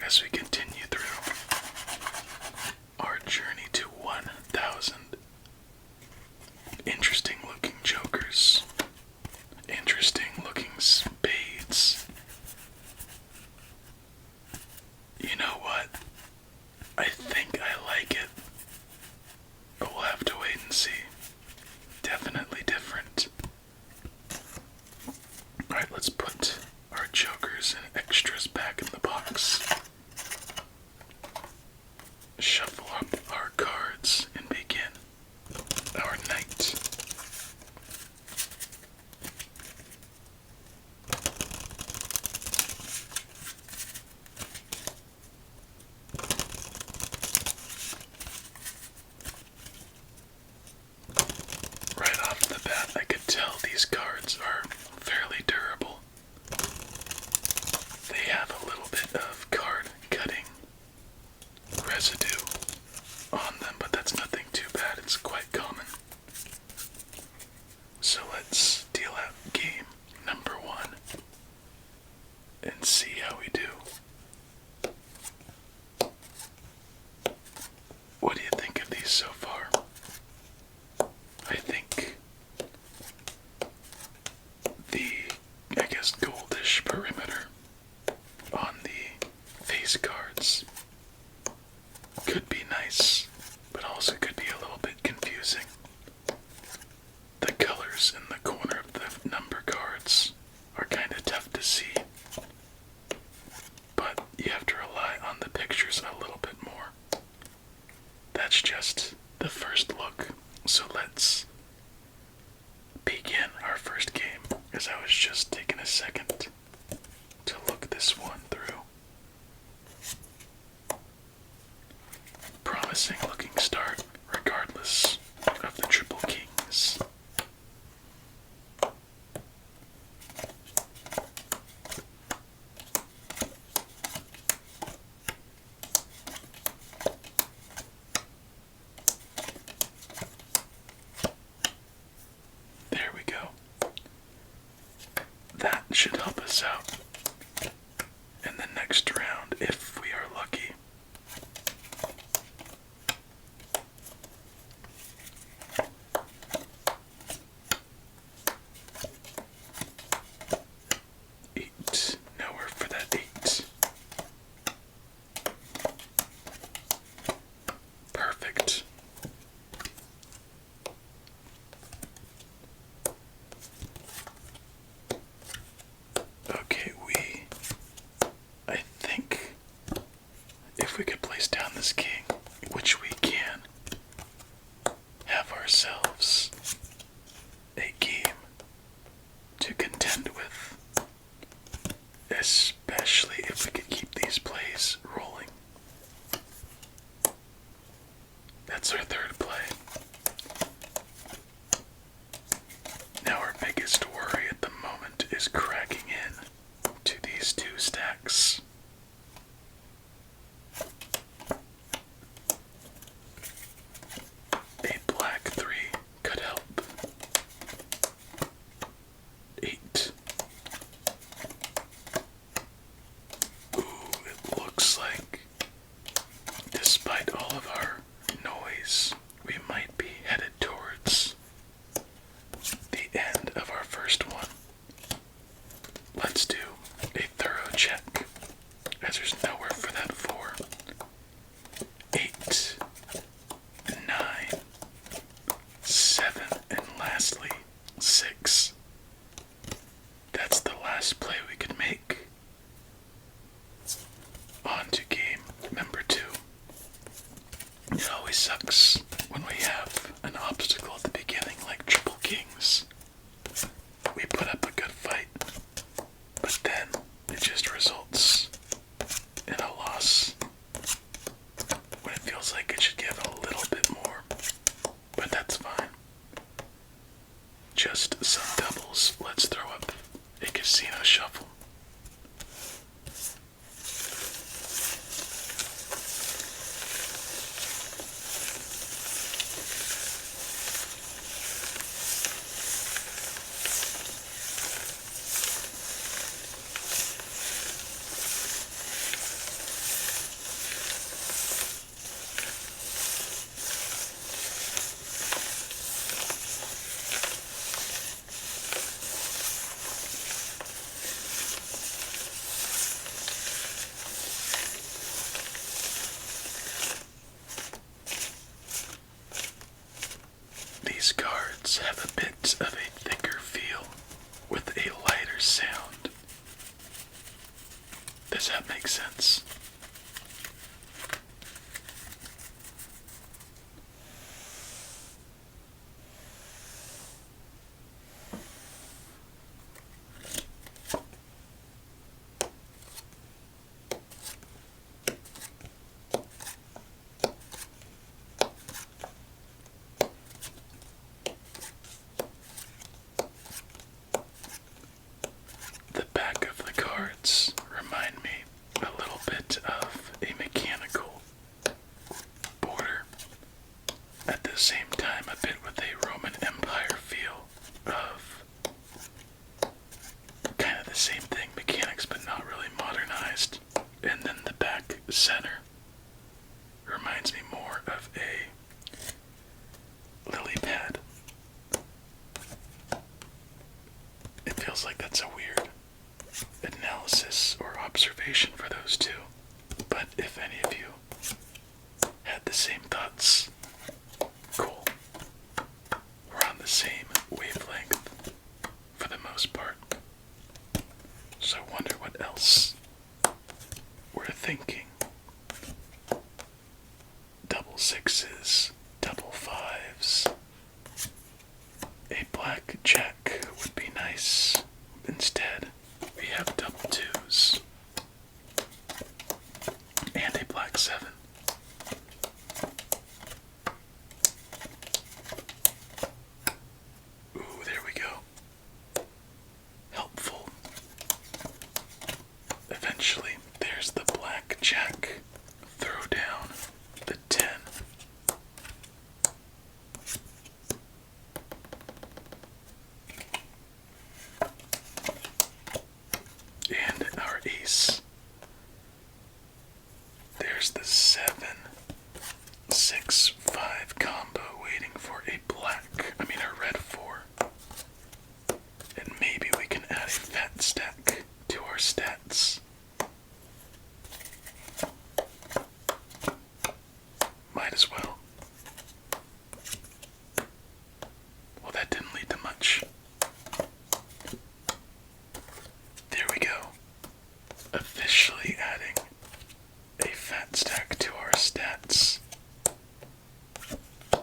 as we continue through our journey to 1,000 interesting looking jokers, interesting looking spades. You know what? I think I like it, but we'll have to wait and see. Definitely different. Alright, let's put our jokers and extras back in the box. Shuffle up our cards and begin our night. Right off the bat, I could tell these cards are fairly durable. They have a little bit of card cutting residue on them, but that's nothing too bad. It's quite common. So let's deal out game number 1 and see how we do. What do you think of these so far? I think the, goldish perimeter on the face cards could be nice, but also could be a little bit confusing. The colors in the corner of the number cards are kind of tough to see, but you have to rely on the pictures a little bit more. That's just the first look, so let's begin our first game, as I was just taking a second to look this one through. Promising looking start, regardless of the triple kings. There we go. That should help us out in the next round if we are lucky. Eight. Nowhere for that 8. Perfect. Okay, I think if we could place down this king, which we can, have ourselves a game to contend with, especially if we could keep these plays rolling. That's our third play. Now our biggest worry at the moment is cracking in to these 2 stacks. A black 3 could help. 8. Ooh, it looks like, despite all of our noise, we might be headed towards the end of our first one. Let's do a thorough check, as there's nowhere for that 4. 8, 9, 7, and lastly, 6. That's the last play we could make. On to game number 2. It always sucks when we have an obstacle at the beginning like triple kings. We put up a good fight, but then it just results in a loss. that make sense? The back of the cards remind me a little bit of a mechanical border. At the same time, a bit with a Roman Empire feel of kind of the same thing, mechanics but not really modernized. And then the back center reminds me more of a lily pad. It feels like that's a weird analysis or observation for those two. But if any of you had the same thoughts, cool. We're on the same wavelength for the most part. So I wonder what else we're thinking. Double sixes, double fives. A black jack would be nice. Instead, we have double twos. And a black seven. Ooh, there we go. Helpful. Eventually, there's the black jack. Throw down the 10. And our ace. There's the 7, 6, 5 combo waiting for a a red 4. And maybe we can add a fat stack to our stats. Might as well. Well, that didn't lead to much. There we go. Officially adding a fat stack to our stats.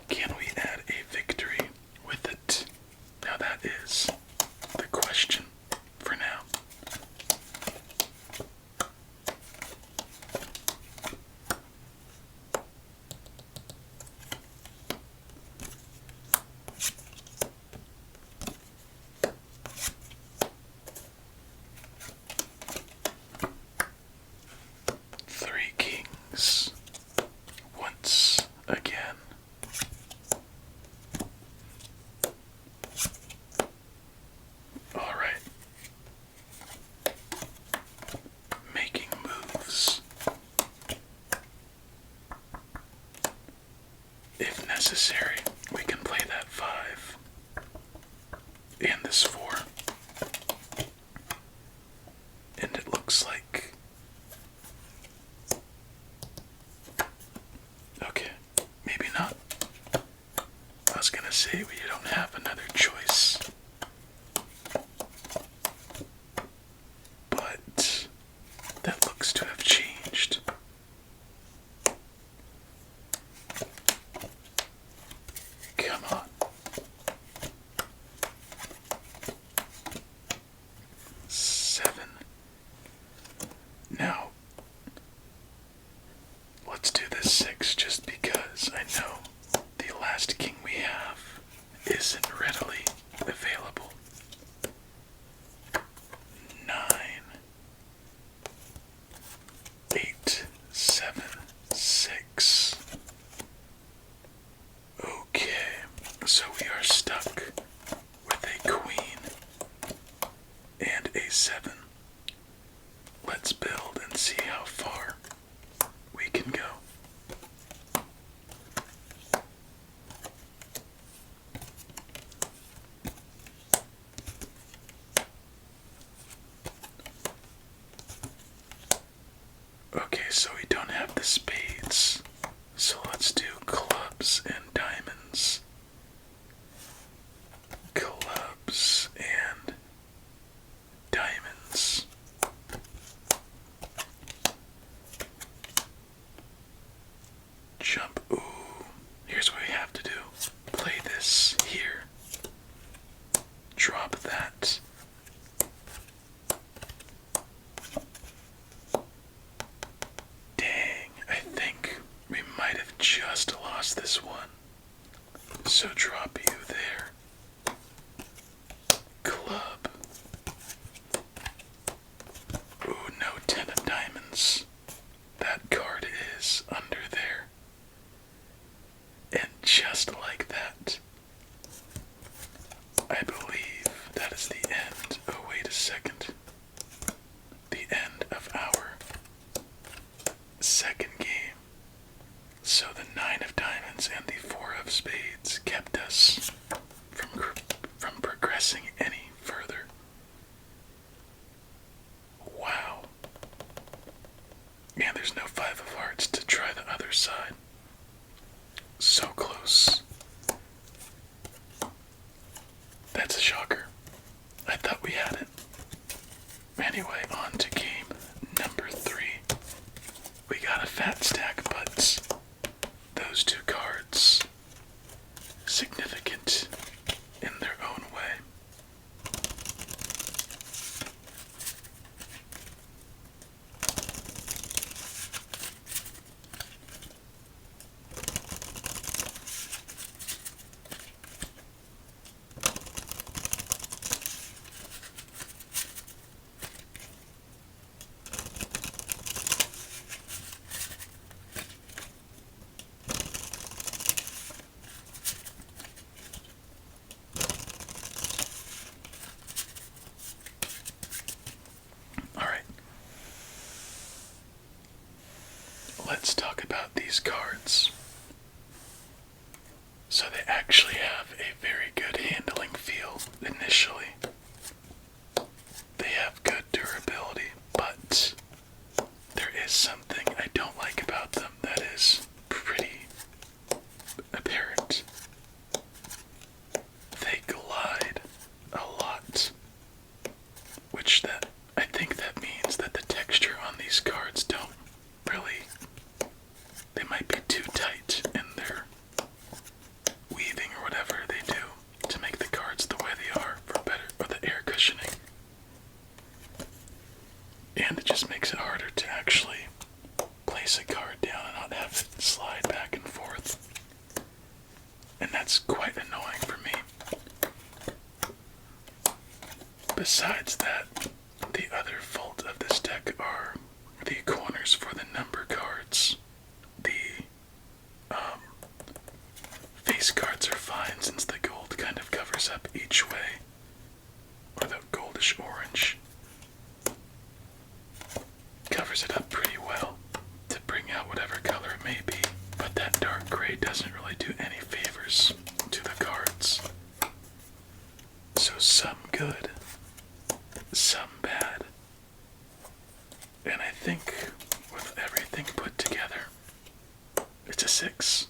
Can we add a victory with it? Now that is the question for now. Three kings. Once again. Alright. Making moves. If necessary, we can play that 5 and this 4. And it looks like... Okay, maybe not. I was gonna say we don't have another choice. But that looks to have changed. Come on. 7. Now, let's do this 6 just because I know the last king we have isn't readily available. 9, 8, 7, 6. Okay, so we are stuck with a queen and a 7. Let's build and see how far we can go. Okay, so we don't have the spades, so let's do clubs and diamonds. Clubs and diamonds. just lost this one. So drop you there. Club. Ooh, no 10 of diamonds. That card is under there. And just like that, I believe that is the end. Oh, wait a second. The end of our second game. So the 9 of diamonds and the 4 of spades kept us from progressing any further. Wow. And there's no 5 of hearts to try the other side. So close. That's a shocker. I thought we had it. Anyway, on to game number 3. We got a fat stack, but those 2 cards, significant in their own way. Let's talk about these cards. So they actually have a very good handling feel initially. They have good durability, but there is something I don't like about them that is pretty apparent. They glide a lot, which I think that means that the texture on these cards don't really, they might be too tight in their weaving or whatever they do to make the cards the way they are for better, or the air cushioning. And it just makes it harder to actually place a card down and not have it slide back and forth. And that's quite annoying for me. Besides that, the other fault of this deck are the corners for the number cards. The face cards are fine since the gold kind of covers up each way, or the goldish orange covers it up pretty well to bring out whatever color it may be, but that dark gray doesn't really do any favors to the cards. So some good, some bad. And I think with everything put together, it's a 6.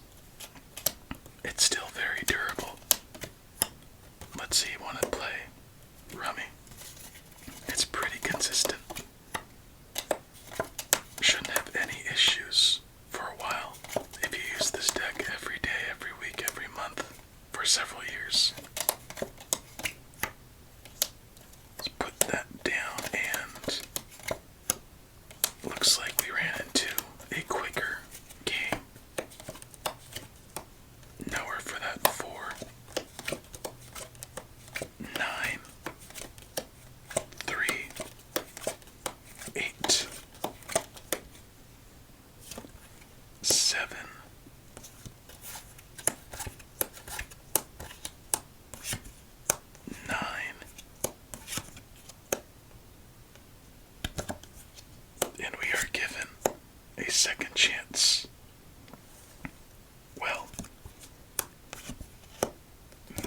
It's still very durable. Let's see, you want to play Rummy? It's pretty consistent. Shouldn't have any issues for a while if you use this deck every day, every week, every month for several years. Let's put that down, and looks like we ran into a quicker game. Nowhere for that 4, 9, 3, 8, 7, 9, and we are given a second chance. Well,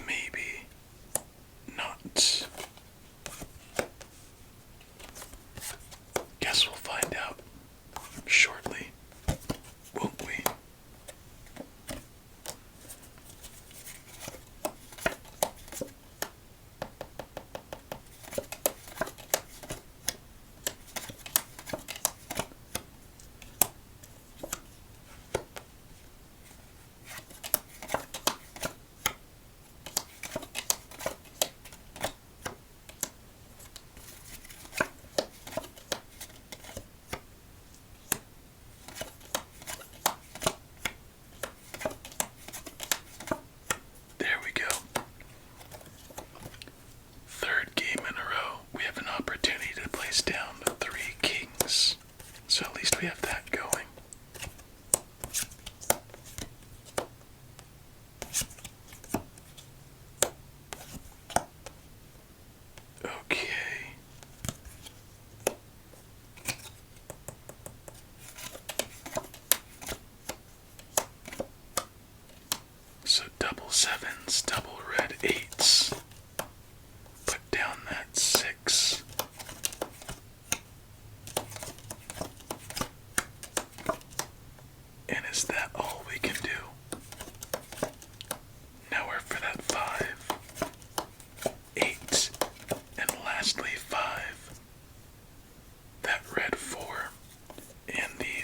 maybe not. Guess we'll find out shortly, won't we?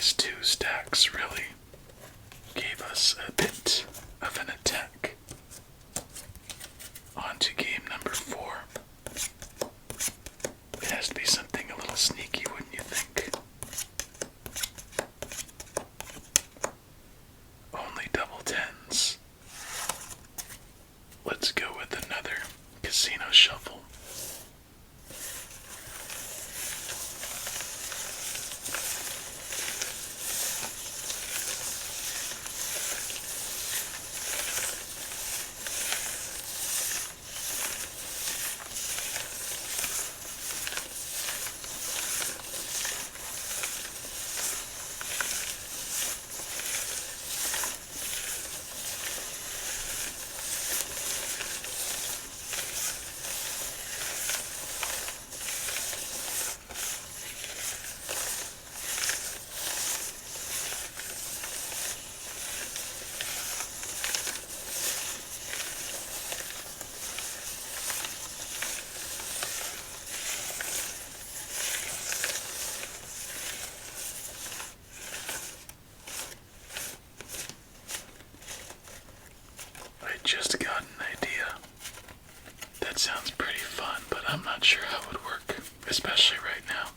these two stacks really gave us a bit of an attack. On to game number 4. It has to be something a little sneaky, wouldn't you think? Only double tens. Let's go with another casino shuffle. Just got an idea. That sounds pretty fun, but I'm not sure how it would work, especially right now.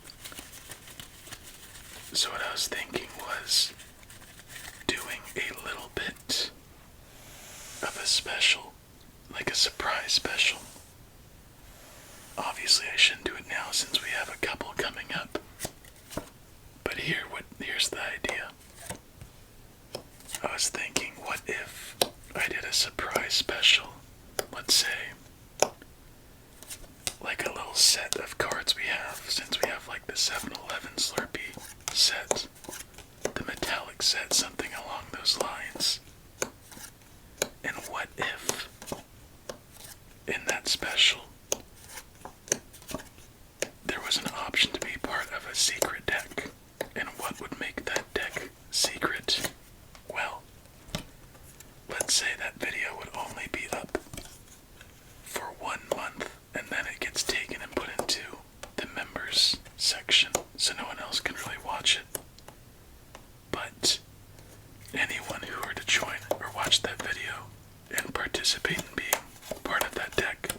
So what I was thinking was doing a little bit of a special, like a surprise special. Obviously I shouldn't do it now since we have a couple coming up. But here's the idea. I was thinking, what if I did a surprise special, let's say, like a little set of cards we have, since we have like the 7-Eleven Slurpee set, the metallic set, something along those lines. And what if, in that special, there was an option to be part of a secret deck? And what would make that deck secret? Well, let's say that video would only be up for 1 month, and then it gets taken and put into the members section, so no one else can really watch it. But anyone who were to join or watch that video and participate in being part of that deck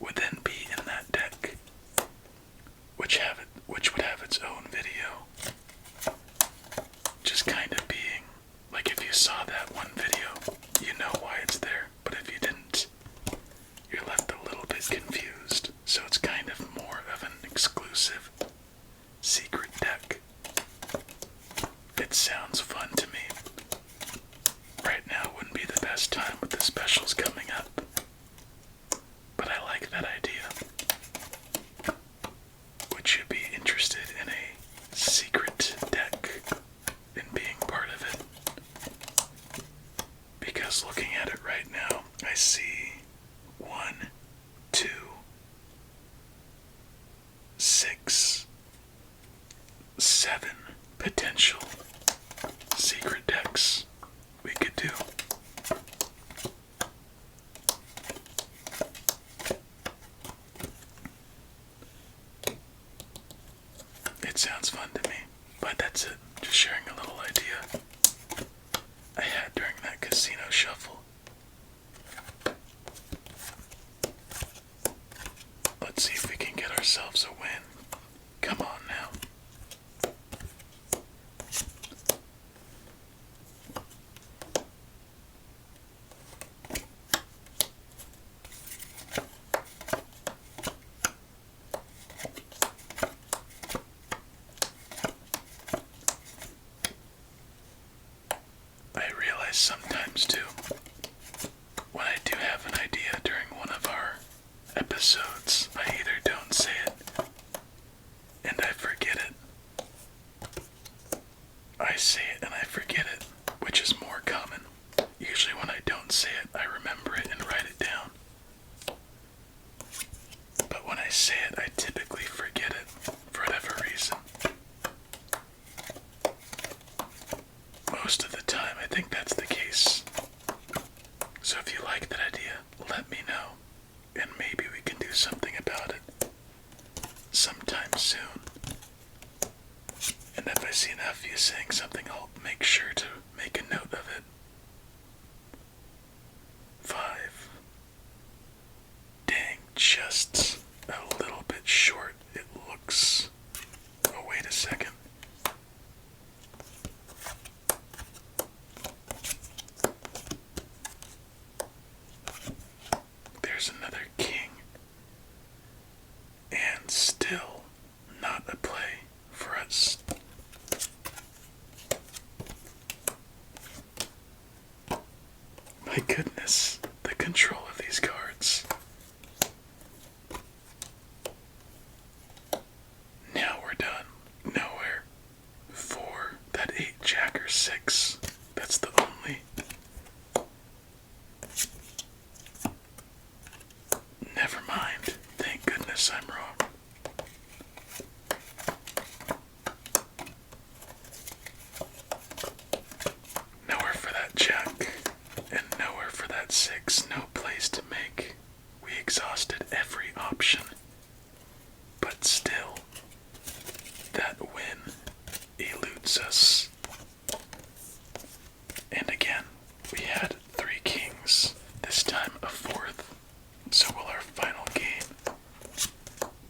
would then be in that deck, which would have its own video. Just kind of being, like, if you saw that one video, you know why it's there, but if you didn't, you're left a little bit confused. So it's kind of more of an exclusive secret deck. It sounds fun to me. Right now wouldn't be the best time with the specials coming up, but I like that idea. Would you be interested in a secret deck and being part of it? Because looking at it right now, I see 1, 2, 6, 7 potential secret decks we could do. It sounds fun to me, but that's it. Just sharing a little idea I had during that casino shuffle. Let's see if we can get ourselves a win. Come on now. I realize sometimes too, when I do have an idea during one of our episodes, I either don't say it and I forget it. I say it and I forget it, which is more common. Usually when I don't say it, I remember it and write it down. But when I say it, I typically forget it for whatever reason. Most of the time, I think that's the case. So if you like that idea, let me know, and maybe we can do something about it sometime soon. And if I I see nephew saying something, I'll make sure to make a note of it. 5. Dang, just a little bit short, it looks. Oh, wait a second. There's another king. And still not a play for us. My goodness, the control of these cards. Now we're done. Nowhere. 4. That 8 jack or 6. That's the only. Never mind. Thank goodness I'm wrong. Nowhere for that jack. And nowhere for that 6. No place to make. We exhausted every option. But still, that win eludes us. And again, we had 3 kings, this time a 4th. So will our final game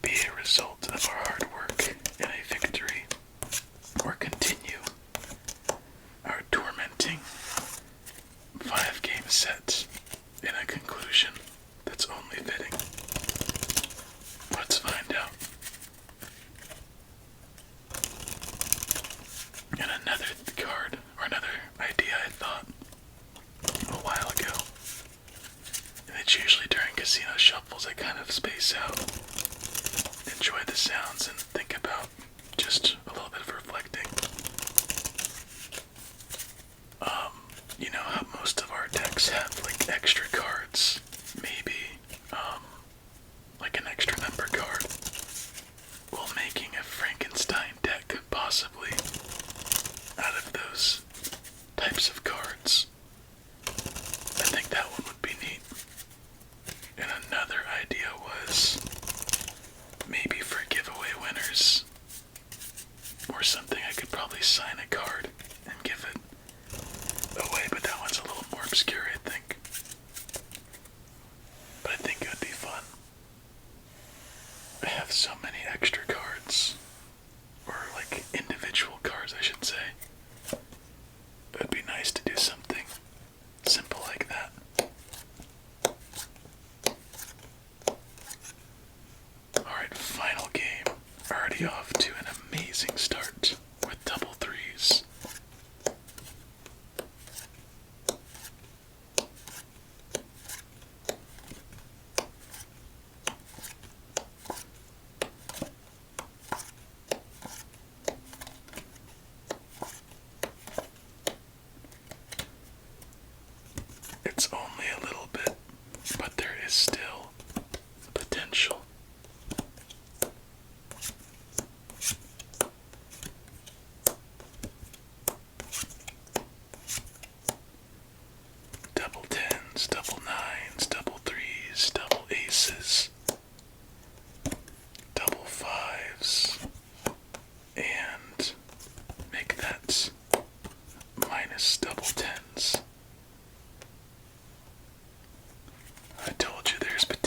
be a result of our hard work and a victory, or continue our tormenting 5-game set in a conclusion that's only fitting? Let's find out. And another card, or another idea I thought a while ago, and it's usually during casino shuffles I kind of space out, enjoy the sounds, and think about just a little bit of reflecting. You know how most of our decks have like extra cards, maybe like an extra number card. Well, making a Frankenstein deck possibly out of those types of cards, I think that one would be neat. And another idea was maybe for giveaway winners or something, I could probably sign a card and give it away, but that one's a little more obscure, I think. But I think it would be fun. I have so many extra cards, or like individual cards, I should say. It would be nice to do something simple like that. Alright, final game. Already off to an amazing start with double 3s. It's only a little bit, but there is still potential. Double 10s, double 9s, double 3s, double aces, double 5s, and make that minus double 10s. I told you there's potential.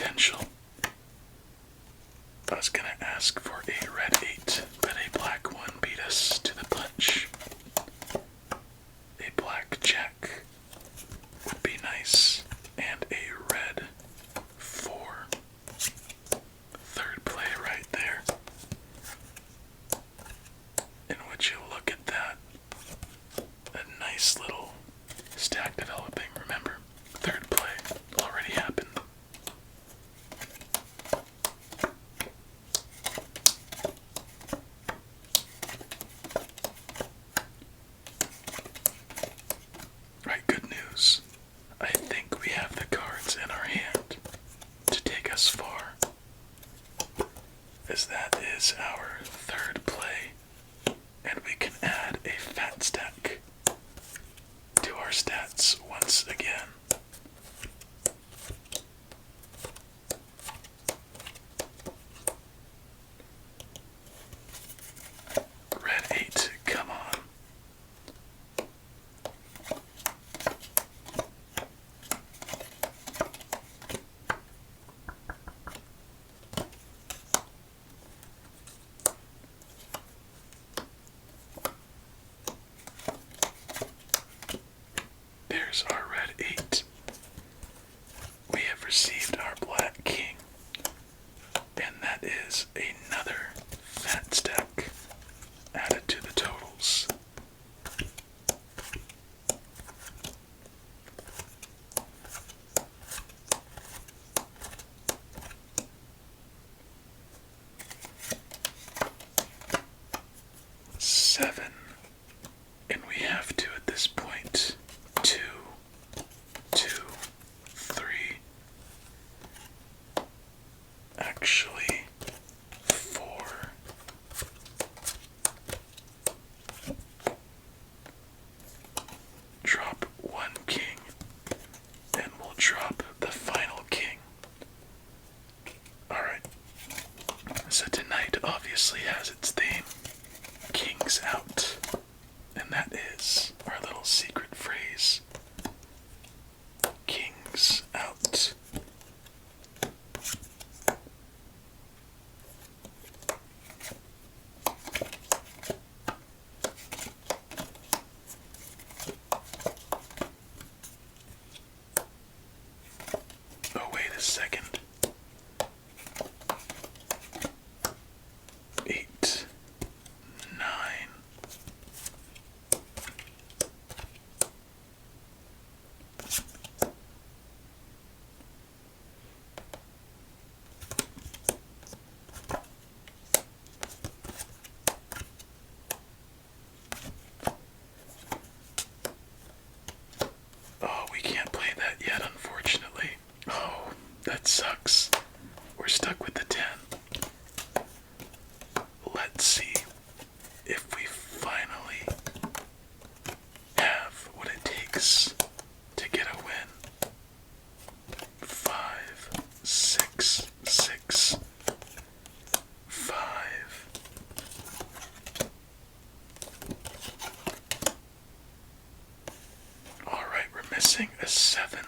missing a 7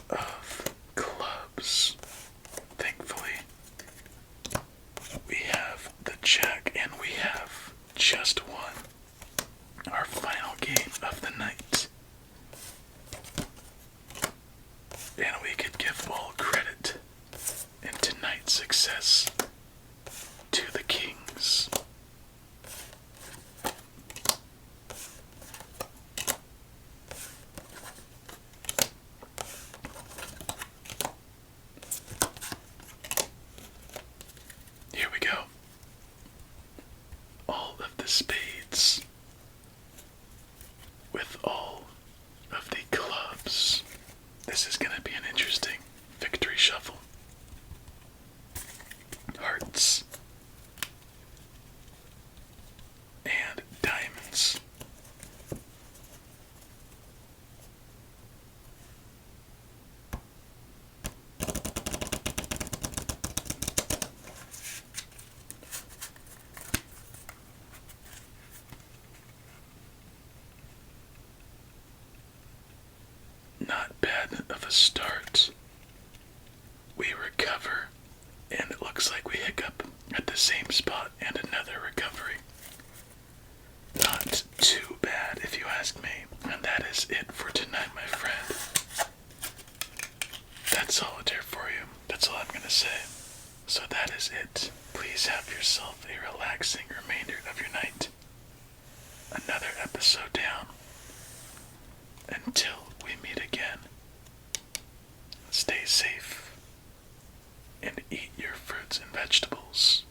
of clubs. Thankfully, we have the jack and we have just one. Our final game of the night. And we could give all credit in tonight's success to the kings. Here we go. All of the spades with all of the clubs. This is going to be an interesting victory shuffle. Hearts and diamonds. Not bad of a start. We recover, and it looks like we hiccup at the same spot and another recovery. Not too bad, if you ask me. And that is it for tonight, my friend. That's Solitaire for you. That's all I'm going to say. So that is it. Please have yourself a relaxing remainder of your night. Another episode down. Until we meet again, stay safe and eat your fruits and vegetables.